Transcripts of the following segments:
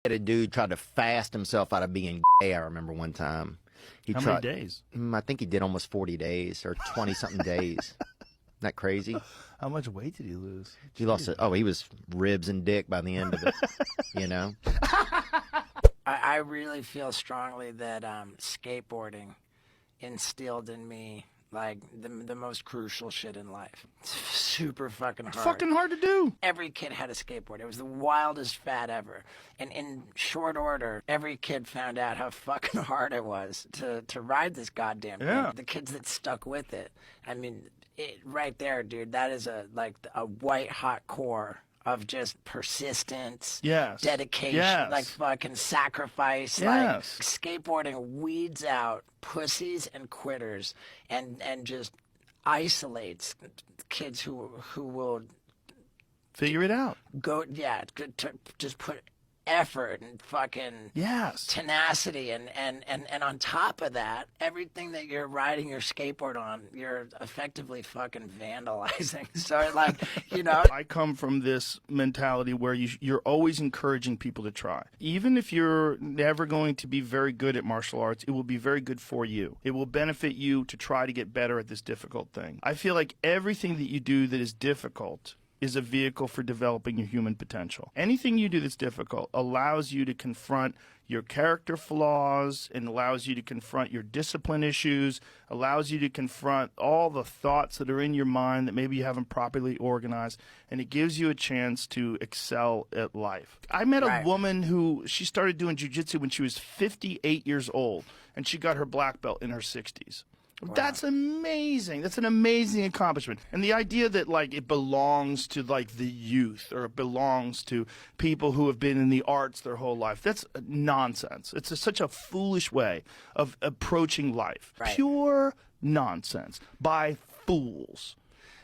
had a dude tried to fast himself out of being gay. I remember one time. How many days? I think he did almost 40 days or 20-something days. Isn't that crazy? How much weight did he lose? He lost it. Oh, he was ribs and dick by the end of it, you know? I really feel strongly that skateboarding instilled in me like the most crucial shit in life. It's super fucking hard. It's fucking hard to do. Every kid had a skateboard. It was the wildest fad ever. And in short order, every kid found out how fucking hard it was to ride this goddamn thing. The kids that stuck with it. I mean, right there, dude, that is a white hot core of just persistence, dedication, like fucking sacrifice. Like skateboarding weeds out pussies and quitters and just isolates kids who will figure it out. To just put effort and fucking tenacity and on top of that, everything that you're riding your skateboard on, you're effectively fucking vandalizing. So like, you know, I come from this mentality where you're always encouraging people to try. Even if you're never going to be very good at martial arts, it will be very good for you. It will benefit you to try to get better at this difficult thing. I feel like everything that you do that is difficult is a vehicle for developing your human potential. Anything you do that's difficult allows you to confront your character flaws and allows you to confront your discipline issues, allows you to confront all the thoughts that are in your mind that maybe you haven't properly organized, and it gives you a chance to excel at life. I met a woman who, she started doing jiu-jitsu when she was 58 years old, and she got her black belt in her 60s. Wow. That's amazing. That's an amazing accomplishment. And the idea that like it belongs to like the youth or it belongs to people who have been in the arts their whole life, that's nonsense. It's such a foolish way of approaching life. Pure nonsense by fools.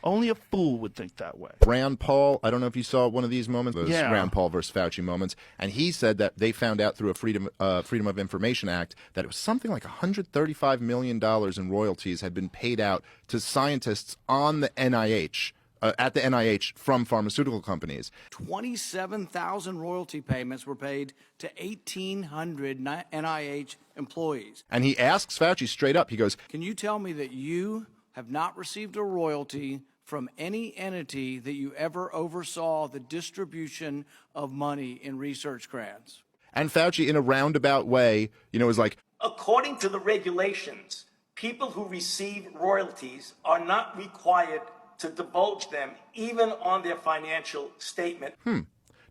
Only a fool would think that way. Rand Paul, I don't know if you saw one of these moments, those Rand Paul versus Fauci moments, and he said that they found out through a Freedom of Information Act that it was something like $135 million in royalties had been paid out to scientists on the NIH, at the NIH from pharmaceutical companies. 27,000 royalty payments were paid to 1,800 NIH employees. And he asks Fauci straight up, he goes, "Can you tell me that you have not received a royalty from any entity that you ever oversaw the distribution of money in research grants?" And Fauci, in a roundabout way, you know, was like, according to the regulations, people who receive royalties are not required to divulge them even on their financial statement.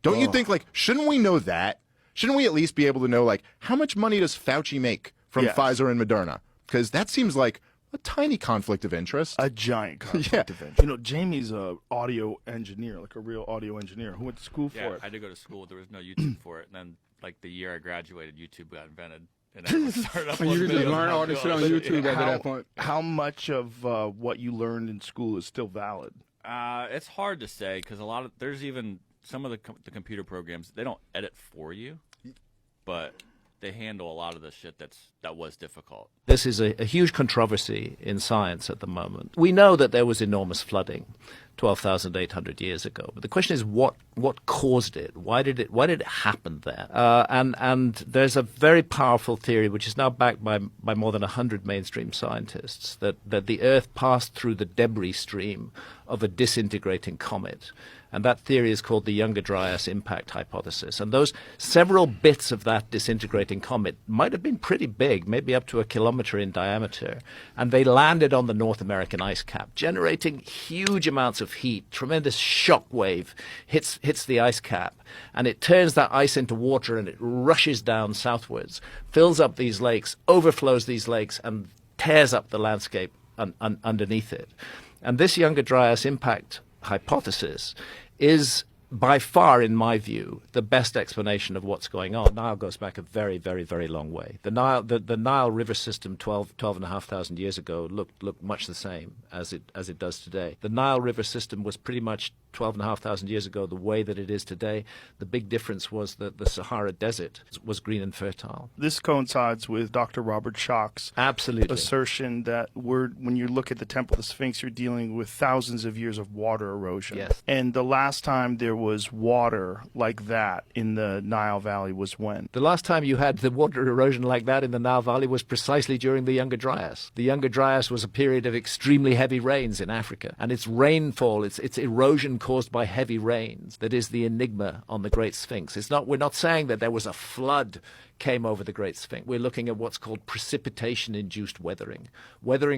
Don't you think, like, shouldn't we know that? Shouldn't we at least be able to know, like, how much money does Fauci make from Pfizer and Moderna? Because that seems like a tiny conflict of interest. A giant conflict of interest. You know, Jamie's a audio engineer, like a real audio engineer who went to school for it. I did go to school. There was no YouTube for it. And then, like, the year I graduated, YouTube got invented. And everyone started So you just learn all this shit on YouTube at that point. How much of what you learned in school is still valid? It's hard to say because there's even some of the computer programs, they don't edit for you, but they handle a lot of the shit that was difficult. This is a huge controversy in science at the moment. We know that there was enormous flooding 12,800 years ago, but the question is what caused it? Why did it happen there? And there's a very powerful theory which is now backed by more than 100 mainstream scientists that the Earth passed through the debris stream of a disintegrating comet. And that theory is called the Younger Dryas impact hypothesis. And those several bits of that disintegrating comet might have been pretty big, maybe up to a kilometer in diameter. And they landed on the North American ice cap, generating huge amounts of heat. Tremendous shock wave hits the ice cap. And it turns that ice into water and it rushes down southwards, fills up these lakes, overflows these lakes, and tears up the landscape underneath it. And this Younger Dryas impact hypothesis is by far, in my view, the best explanation of what's going on. Nile goes back a very, very, very long way. The Nile River system 12,500 years ago looked much the same as it does today. The Nile River system was pretty much 12,500 years ago the way that it is today. The big difference was that the Sahara Desert was green and fertile. This coincides with Dr. Robert Schoch's assertion that when you look at the Temple of the Sphinx, you're dealing with thousands of years of water erosion. Yes. And the last time there was water like that in the Nile Valley was when? The last time you had the water erosion like that in the Nile Valley was precisely during the Younger Dryas. The Younger Dryas was a period of extremely heavy rains in Africa, and it's rainfall, it's erosion caused by heavy rains that is the enigma on the Great Sphinx. We're not saying that there was a flood came over the Great Sphinx. We're looking at what's called precipitation-induced weathering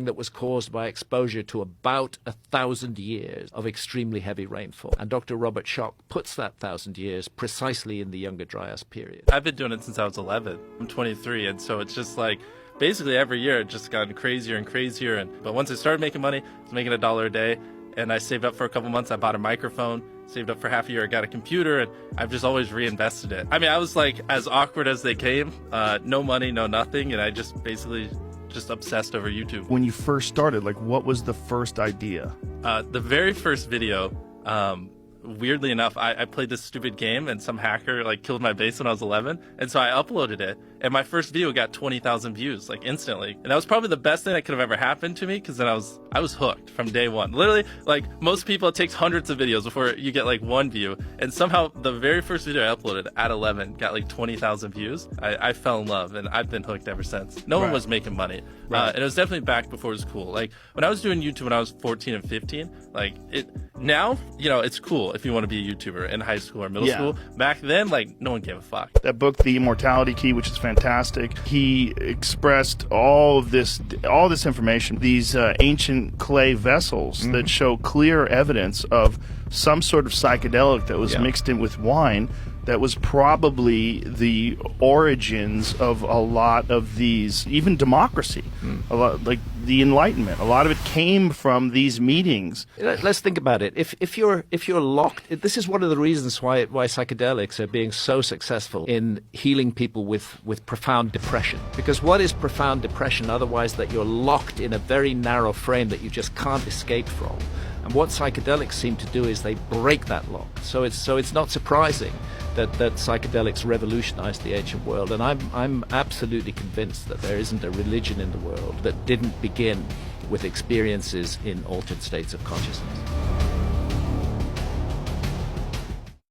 that was caused by exposure to about 1,000 years of extremely heavy rainfall. And Dr. Robert Schoch puts that 1,000 years precisely in the Younger Dryas period. I've been doing it since I was 11. I'm 23, and so it's just like basically every year it just gotten crazier and crazier. But once I started making money, I was making $1 a day, and I saved up for a couple months. I bought a microphone, saved up for half a year, I got a computer, and I've just always reinvested it. I mean, I was like as awkward as they came, no money, no nothing, and I just basically just obsessed over YouTube. When you first started, like, what was the first idea? The very first video, weirdly enough, I played this stupid game and some hacker like killed my base when I was 11, and so I uploaded it, and my first video got 20,000 views like instantly, and that was probably the best thing that could have ever happened to me, because then I was hooked from day one. Literally, like most people, it takes hundreds of videos before you get like one view, and somehow the very first video I uploaded at 11 got like 20,000 views. I fell in love, and I've been hooked ever since. No one was making money, and it was definitely back before it was cool. Like when I was doing YouTube when I was 14 and 15, like now, you know, it's cool if you want to be a YouTuber in high school or middle school. Back then, like, no one gave a fuck. That book, The Immortality Key, which is fantastic, he expressed all this information, these ancient clay vessels that show clear evidence of some sort of psychedelic that was mixed in with wine that was probably the origins of a lot of these, even democracy, a lot, like the Enlightenment. A lot of it came from these meetings. Let's think about it. If you're locked, this is one of the reasons why psychedelics are being so successful in healing people with profound depression. Because what is profound depression otherwise that you're locked in a very narrow frame that you just can't escape from? And what psychedelics seem to do is they break that lock. So it's not surprising that psychedelics revolutionized the ancient world. And I'm absolutely convinced that there isn't a religion in the world that didn't begin with experiences in altered states of consciousness.